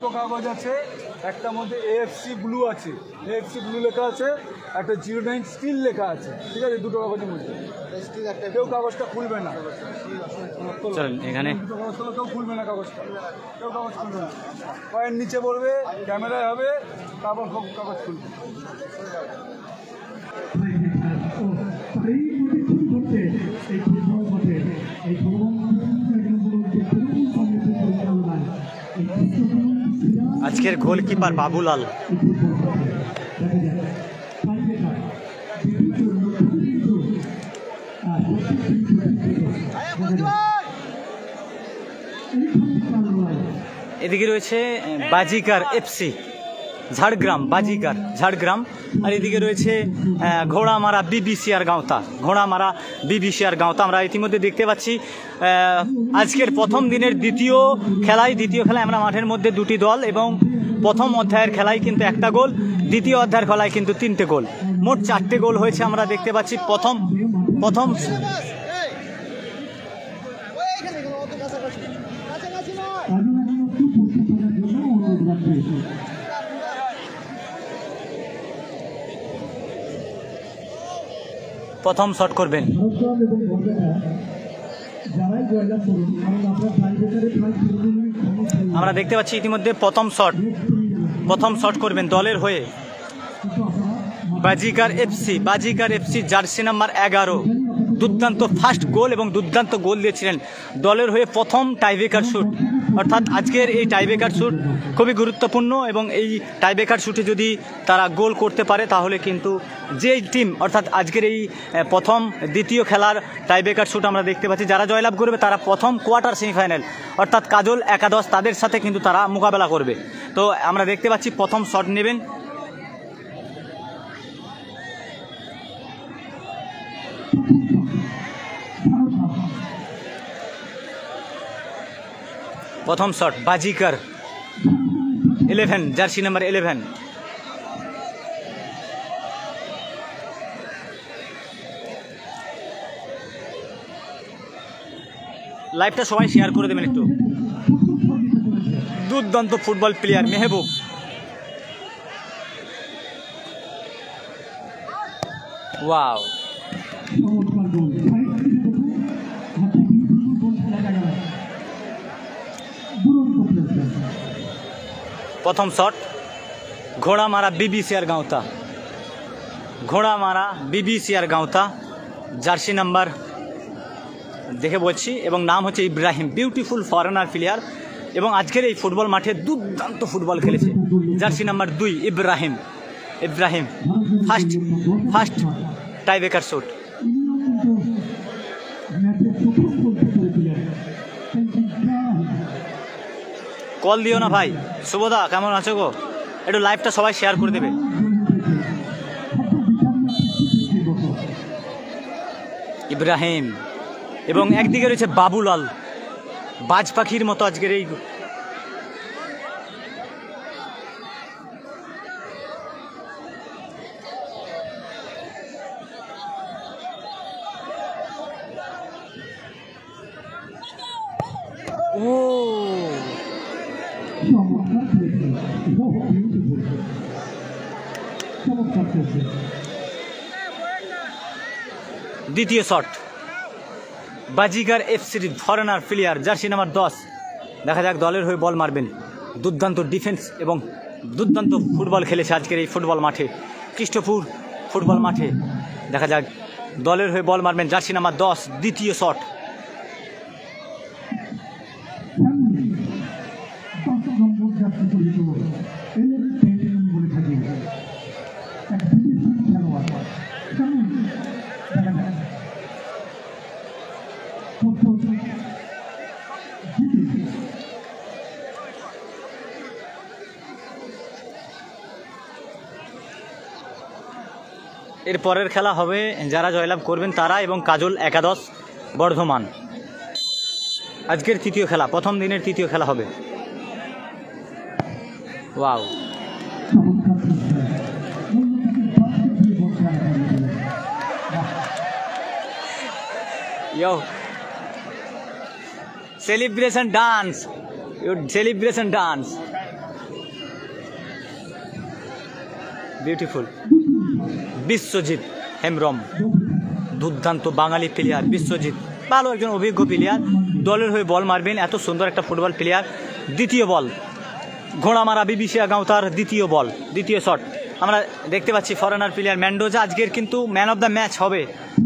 দুটো কাগজ আছে, একটা মধ্যে এএফসি ব্লু আছে, এএফসি ব্লু লেখা আছে, একটা 09 স্টিল লেখা আছে, ঠিক আছে? দুটো কাগজের মধ্যে কেউ কাগজটা খুলবে না, এখানে কেউ খুলবে না কাগজটা, কেউ কাগজ খুলবে না। পায়ের নিচে বলবে, ক্যামেরায় হবে, তারপর কাগজ খুলবে। আজকের গোলকিপার বাবুলাল। এদিকে রয়েছে বাজিকার এফসি ঝাড়গ্রাম, বাজিকার ঝাড়গ্রাম। আর এদিকে রয়েছে ঘোড়ামারা বিবিসিআর গাঁওতা, ঘোড়ামারা বিবিসিআর গাঁওতা। আমরা ইতিমধ্যে দেখতে পাচ্ছি আজকের প্রথম দিনের দ্বিতীয় খেলায় আমরা মাঠের মধ্যে দুটি দল, এবং প্রথম অধ্যায়ের খেলায় কিন্তু একটা গোল, দ্বিতীয় অধ্যায়ের খেলায় কিন্তু 3টে গোল, মোট 4টে গোল হয়েছে। আমরা দেখতে পাচ্ছি প্রথম শট করবেন। আমরা দেখতে পাচ্ছি ইতিমধ্যে প্রথম শট করবেন দলের হয়ে বাজিকার এফসি জার্সি নাম্বার 11। দুর্দান্ত ফার্স্ট গোল এবং দুর্দান্ত গোল দিয়েছিলেন দলের হয়ে। প্রথম টাইব্রেকার শুট, অর্থাৎ আজকের এই টাইব্রেকার শুট খুবই গুরুত্বপূর্ণ, এবং এই টাইব্রেকার শুটে যদি তারা গোল করতে পারে তাহলে কিন্তু যেই টিম, অর্থাৎ আজকের এই দ্বিতীয় খেলার টাইব্রেকার শুট আমরা দেখতে পাচ্ছি, যারা জয়লাভ করবে তারা প্রথম কোয়ার্টার সেমিফাইনাল, অর্থাৎ কাজল একাদশ, তাদের সাথে কিন্তু তারা মোকাবেলা করবে। তো আমরা দেখতে পাচ্ছি প্রথম শট নেবেন প্রথম শট বাজিকার 11, জার্সি নাম্বার 11। লাইভটা সবাই শেয়ার করে দেবেন একটু। দুর্দান্ত ফুটবল প্লেয়ার মেহবুব। ওয়াও, প্রথম শট ঘোড়ামারা বিবিসিআর গাঁওতা, জার্সি নাম্বার দেখে বলছি, এবং নাম হচ্ছে ইব্রাহিম, বিউটিফুল ফরেনার প্লেয়ার, এবং আজকের এই ফুটবল মাঠে দুর্দান্ত ফুটবল খেলেছে। Jersey number 2 Ibrahim first tiebreaker shoot. Call দিও না ভাই। শুভদা কেমন আছো গো? একটু লাইভটা সবাই শেয়ার করে দেবে। ইব্রাহিম, এবং একদিকে রয়েছে বাবুলাল, বাজ পাখির মতো আজকের এই দ্বিতীয় শট বাজিকার এফসির ফরেনার প্লেয়ার জার্সি নাম্বার 10। দেখা যাক দলের হয়ে বল মারবেন। দুর্দান্ত ডিফেন্স এবং দুর্দান্ত ফুটবল খেলেছে আজকের এই ফুটবল মাঠে, কৃষ্ণপুর ফুটবল মাঠে। দেখা যাক দলের হয়ে বল মারবেন জার্সি নাম্বার 10, দ্বিতীয় শট। এর পরের খেলা হবে যারা জয়লাভ করবেন তারা এবং কাজল একাদশ বর্ধমান। আজকের তৃতীয় খেলা, প্রথম দিনের তৃতীয় খেলা হবে। Wow, Yo, celebration dance. Your celebration dance. Beautiful. Biswajit Hembram, দুর্দান্ত বাঙালি প্লেয়ার বিশ্বজিৎ, ভালো একজন অভিজ্ঞ প্লেয়ার, দলের হয়ে বল মারবেন, এত সুন্দর একটা ফুটবল প্লেয়ার। দ্বিতীয় বল, ঘোড়ামারা বিবিসিয়া গাঁওতার দ্বিতীয় বল, দ্বিতীয় শট আমরা দেখতে পাচ্ছি ফরেনার প্লেয়ার ম্যান্ডোজা আজকের কিন্তু ম্যান অফ দ্য ম্যাচ হবে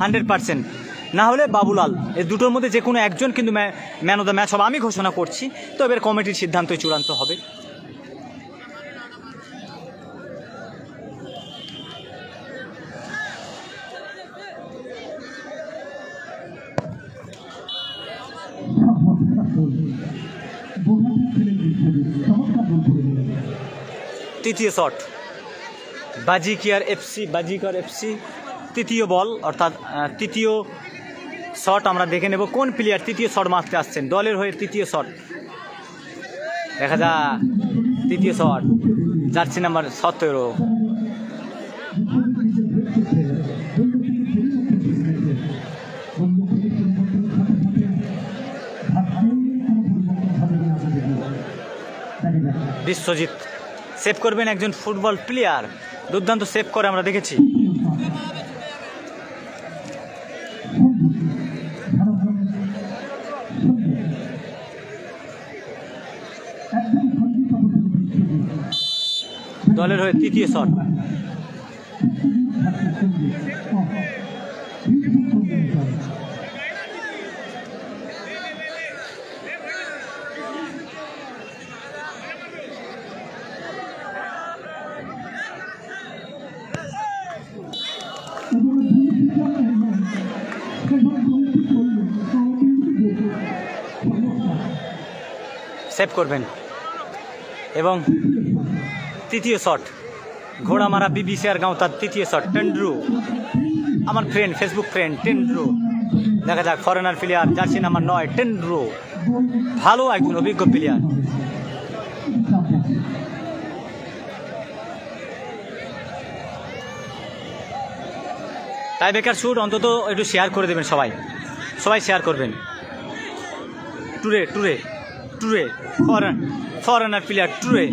100%, না হলে বাবুলাল, এই দুটোর মধ্যে যে কোনো একজন কিন্তু ম্যান অফ দ্য ম্যাচ হবে, আমি ঘোষণা করছি। তো এবার কমিটির সিদ্ধান্তই চূড়ান্ত হবে। তৃতীয় শট বাজিকার এফসি, তৃতীয় বল অর্থাৎ তৃতীয় শট আমরা দেখে নেব কোন প্লেয়ার তৃতীয় শট মারতে আসছেন দলের হয়ে। তৃতীয় শট দেখা যা, তৃতীয় shot jersey number 17। Biswajit save করবেন, একজন ফুটবল প্লেয়ার, দুর্দান্ত সেভ করে আমরা দেখেছি। দলের হয়ে তৃতীয় শট, সেভ করবেন। এবং তৃতীয় শট ঘোড়ামারা বিবিসিআর গাঁও তার তৃতীয় শট, টেন্ড্রু আমার ফ্রেন্ড, ফেসবুক ফ্রেন্ড টেন্ড্রু। দেখা যাক ফরেনার প্লেয়ার জার্সি নাম্বার 9 টেন্ড্রু, ভালো একজন অভিজ্ঞ প্লেয়ার। টাইব্রেকার শুট অন্তত একটু শেয়ার করে দেবেন, সবাই শেয়ার করবেন। টুরে ফরেনার প্লেয়ার টুরে,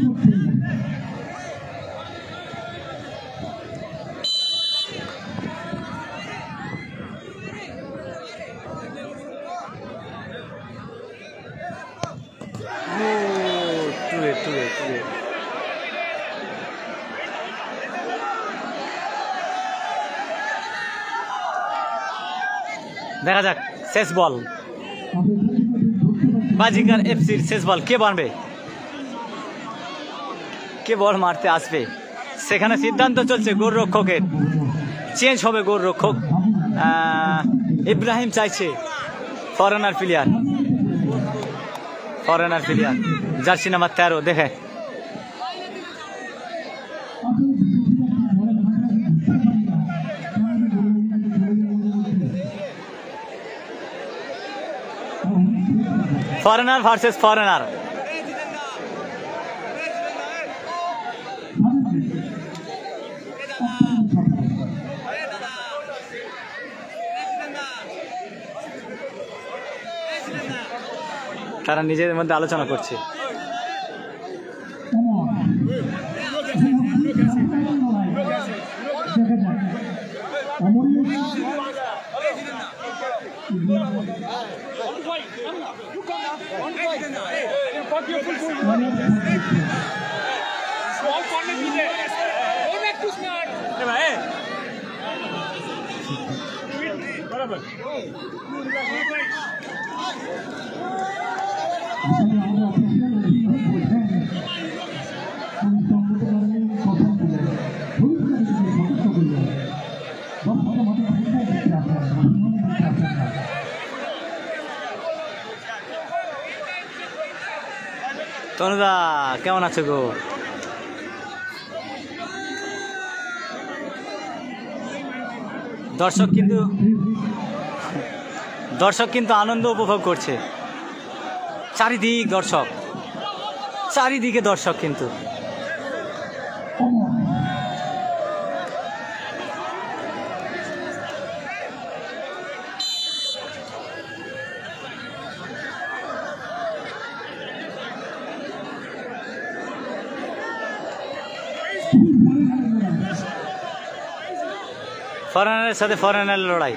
দেখা যাক শেষ বল বাজিকার এফসির শেষ বল, কে মারবে, কে বল মারতে আসবে, সেখানে সিদ্ধান্ত চলছে গোলরক্ষকের, চেঞ্জ হবে গোলরক্ষক। ইব্রাহিম চাইছে ফরেনার প্লেয়ার জার্সি নাম্বার 13, দেখে ফরেনার ভার্সেস ফরেনার। তারা নিজেদের মধ্যে আলোচনা করছে। তনুদা কেমন আছো গো? দর্শক কিন্তু আনন্দ উপভোগ করছে, চারিদিকে দর্শক কিন্তু। ফরেনারের সাথে ফরেনারের লড়াই।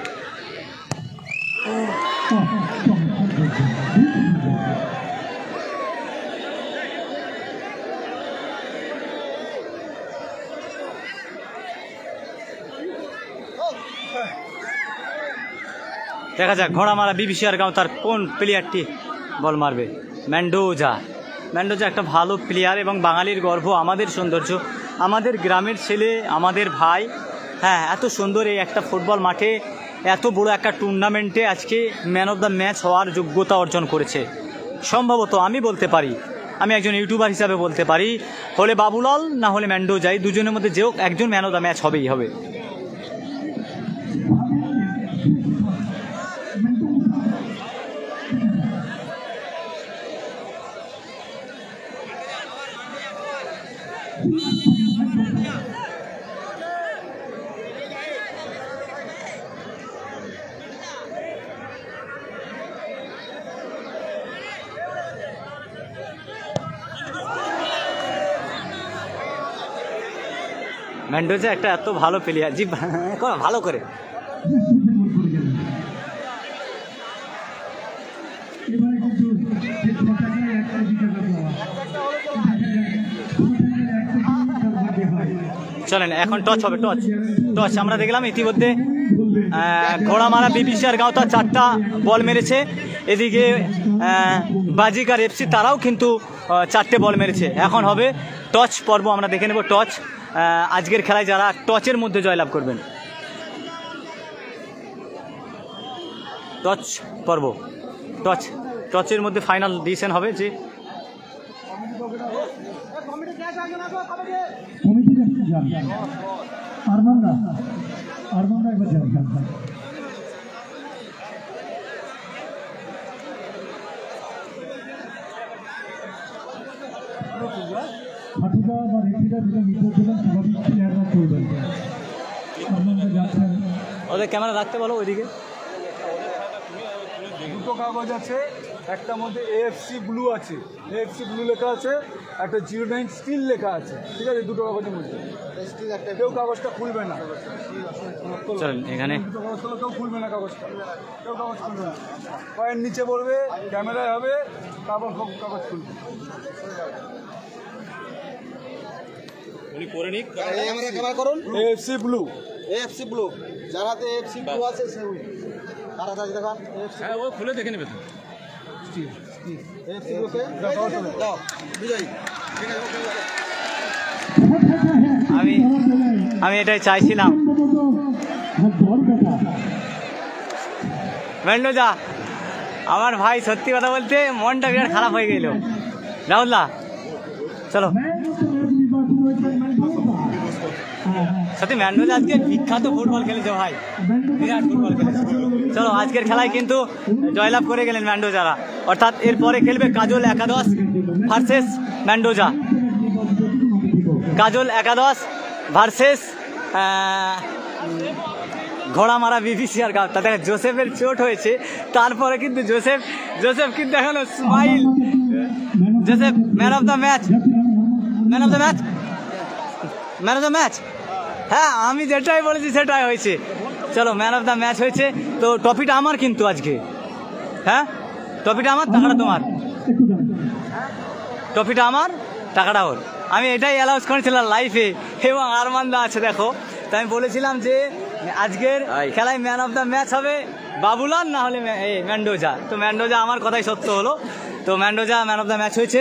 দেখা যাক ঘোড়ামারা বিবিসিআর গাঁও তার কোন প্লেয়ারটি বল মারবে। ম্যান্ডোজা। ম্যান্ডোজা একটা ভালো প্লেয়ার এবং বাঙালির গর্ব, আমাদের সৌন্দর্য, আমাদের গ্রামের ছেলে, আমাদের ভাই। হ্যাঁ, এত সুন্দর এই একটা ফুটবল মাঠে এত বড় একটা টুর্নামেন্টে আজকে ম্যান অফ দ্য ম্যাচ হওয়ার যোগ্যতা অর্জন করেছে। সম্ভবত আমি বলতে পারি, আমি একজন ইউটিউবার হিসাবে বলতে পারি, হলে বাবুলাল না হলে ম্যান্ডোজা, এই দুজনের মধ্যে যে একজন ম্যান অফ দ্য ম্যাচ হবেই হবে। ম্যান্ডোজা একটা এত ভালো প্লেয়ার, জি ভালো করে। চলেন এখন টচ হবে, টচ টচ আমরা দেখলাম ইতিমধ্যে ঘোড়ামারা বিবিসিআর গাঁও তার 4টা বল মেরেছে, এদিকে বাজিকার এফসি তারাও কিন্তু 4টে বল মেরেছে। এখন হবে টচ পর্ব, আমরা দেখে নেব টচ আজকের খেলায় যারা টচের মধ্যে জয়লাভ করবেন। টচ পর্ব, টচের মধ্যে ফাইনাল ডিসিশন হবে যে ওদের ক্যামেরা রাখতে বলো ওইদিকে। দুটো কাগজ আছে, একটার মধ্যে এএফসি ব্লু আছে, এএফসি ব্লু লেখা আছে, একটা 09 স্টিল লেখা আছে, ঠিক আছে? দুটো কাগজের মধ্যে কেউ কাগজটা খুলবে না। চলেন এখানে দুটো কাগজ হলো, কেউ খুলবে না কাগজটা, কেউ কাগজ খুলবে না। পায়ের নিচে পড়বে, ক্যামেরায় হবে, তারপর কাগজ খুলবে। এএফসি ব্লু, এএফসি ব্লু, যারাতে এএফসি ব্লু আছে সে কারা কাজ দেখান। হ্যাঁ ও খুলে দেখে নেবে তো। এএফসি ব্লুকে দাও বিজয়। আমি এটাই চাইছিলাম। ম্যান্ডোজা আমার ভাই, সত্যি কথা বলতে মনটা বিরাট খারাপ হয়ে গেল। রাহুল্লা চলো, সত্যি ম্যান্ডোজা আজকে বিখ্যাত ফুটবল খেলেছে ভাই, বিরাট ফুটবল খেলেছে। চলো আজকের খেলায় কিন্তু জয়লাভ করে গেলেন ম্যান্ডোজারা, অর্থাৎ এরপরে খেলবে কাজল একাদশ ভার্সেস ম্যান্ডোজা। কাজল একাদশ ভার্সেস ঘোড়ামারা বিবিসিআর গাঁও। তাতে জোসেফের চোট হয়েছে, তারপরে কিন্তু জোসেফ কিন্তু এখনো smile. Joseph man of the match, man of the match, man of the match. হ্যাঁ আমি যেটাই বলেছি সেটাই হয়েছে। চলো ম্যান অফ দ্য ম্যাচ হয়েছে, তো ট্রফিটা আমার কিন্তু আজকে। হ্যাঁ ট্রফিটা আমার, টাকাটা তোমার। ট্রফিটা আমার, টাকাটা ওর। আমি এটাই অ্যালাউন্স করেছিলাম লাইফে, এবং আরমানদা আছে দেখো। তো আমি বলেছিলাম যে আজকের খেলায় ম্যান অফ দ্য ম্যাচ হবে বাবুলাল না হলে ম্যান্ডোজা। তো ম্যান্ডোজা আমার কথাই সত্য হলো, তো ম্যান্ডোজা ম্যান অফ দ্য ম্যাচ হয়েছে।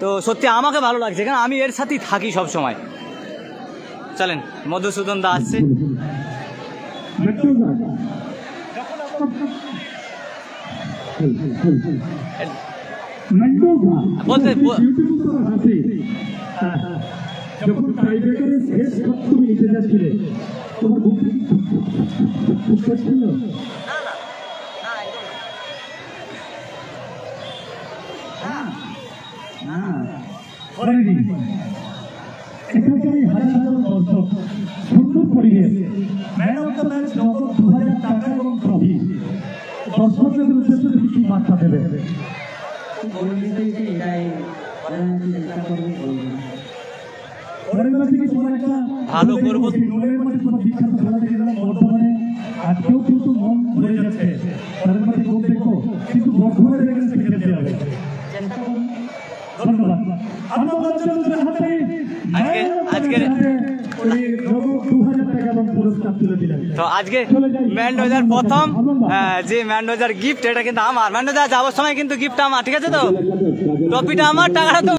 তো সত্যি আমাকে ভালো লাগছে, কারণ আমি এর সাথেই থাকি সব সময়। চলেন মধুসূদন দা আসছে। বলতে যখন টাইব্রেকারের শেষ শট তুমি নিতে যাচ্ছিলে তোমার বুক করছিল? এখানকারই হাজার হাজার দর্শক, সুন্দর পরিবেশ, ম্যান অফ দ্য ম্যাচ নগদ 2000 টাকা এবং ট্রফি। দর্শকদের উদ্দেশ্যে তুমি কি বার্তা দেবে? এটাই চেষ্টা করবে। ছোটবেলা থেকে তোমার একটা ভালো করবো। নোলের মধ্যে তোমার বিখ্যাত খেলা থেকে গেলাম বর্তমানে আজকেও কিন্তু মন ভরে যাচ্ছে তাদের মধ্যে খুব দেখো কিন্তু বর্তমানে দেখে খেলতে হবে। ধন্যবাদ। আপনাদের জন্য হাতে আজকের ওই নগদ 2000 টাকা এবং পুরস্কার তুলে দিলেন। তো আজকে ম্যান্ডোজার প্রথম যে ম্যান্ডোজার গিফট, এটা কিন্তু আমার। ম্যান্ডোজার যাওয়ার সময় কিন্তু গিফট আমার, ঠিক আছে তো? ট্রফিটা আমার, টাকাটা তো